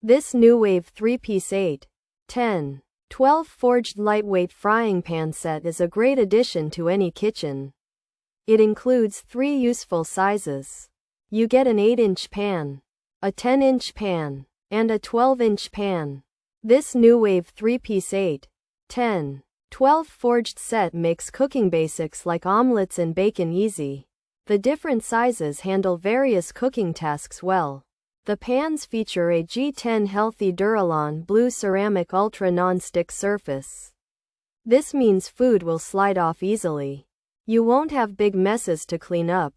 This Nuwave 3-piece 8, 10, 12 forged lightweight frying pan set is a great addition to any kitchen. It includes 3 useful sizes. You get an 8-inch pan, a 10-inch pan, and a 12-inch pan. This Nuwave 3-piece 8, 10, 12 forged set makes cooking basics like omelets and bacon easy. The different sizes handle various cooking tasks well. The pans feature a G10 healthy Duralon blue ceramic ultra non-stick surface. This means food will slide off easily. You won't have big messes to clean up.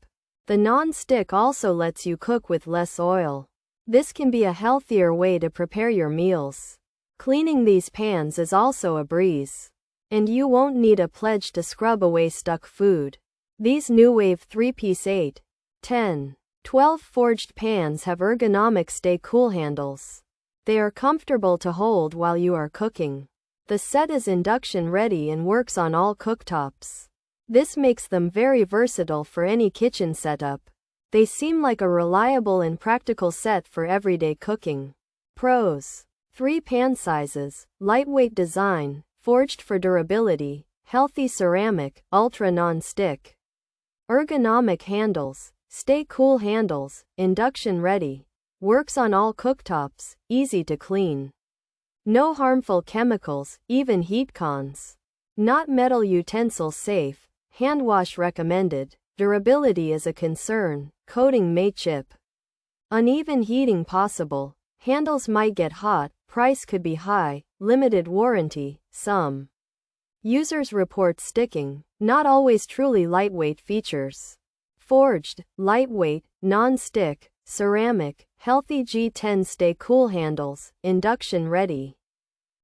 The non-stick also lets you cook with less oil. This can be a healthier way to prepare your meals. Cleaning these pans is also a breeze. And you won't need a pledge to scrub away stuck food. These Nuwave 3-piece 8, 10, 12 forged pans have ergonomic stay-cool handles. They are comfortable to hold while you are cooking. The set is induction-ready and works on all cooktops. This makes them very versatile for any kitchen setup. They seem like a reliable and practical set for everyday cooking. Pros: 3 pan sizes, lightweight design, forged for durability, healthy ceramic, ultra non-stick. Ergonomic handles, stay cool handles, induction ready. Works on all cooktops, easy to clean. No harmful chemicals, even heat cons. Not metal utensil safe, hand wash recommended. Durability is a concern, coating may chip. Uneven heating possible, handles might get hot, price could be high, limited warranty, some users report sticking, not always truly lightweight features. Forged, lightweight, non-stick, ceramic, healthy G10 stay cool handles, induction ready.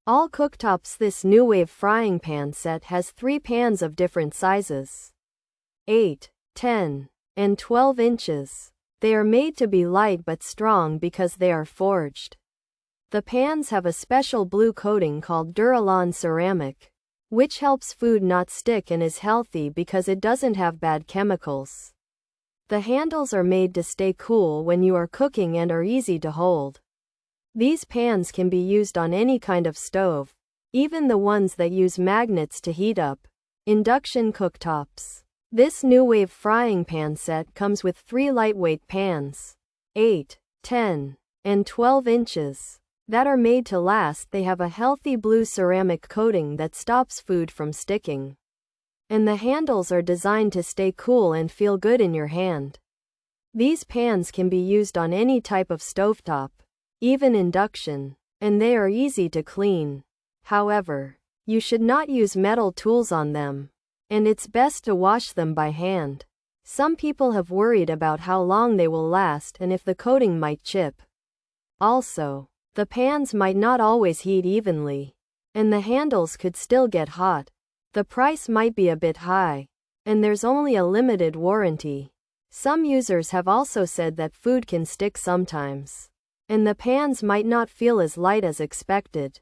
All cooktops. This Nuwave frying pan set has 3 pans of different sizes. 8, 10, and 12 inches. They are made to be light but strong because they are forged. The pans have a special blue coating called Duralon ceramic, which helps food not stick and is healthy because it doesn't have bad chemicals. The handles are made to stay cool when you are cooking and are easy to hold. These pans can be used on any kind of stove, even the ones that use magnets to heat up. Induction cooktops. This Nuwave frying pan set comes with 3 lightweight pans, 8, 10, and 12 inches, that are made to last. They have a healthy blue ceramic coating that stops food from sticking. And the handles are designed to stay cool and feel good in your hand. These pans can be used on any type of stovetop, even induction, and they are easy to clean. However, you should not use metal tools on them, and it's best to wash them by hand. Some people have worried about how long they will last and if the coating might chip. Also, the pans might not always heat evenly, and the handles could still get hot. The price might be a bit high, and there's only a limited warranty. Some users have also said that food can stick sometimes, and the pans might not feel as light as expected.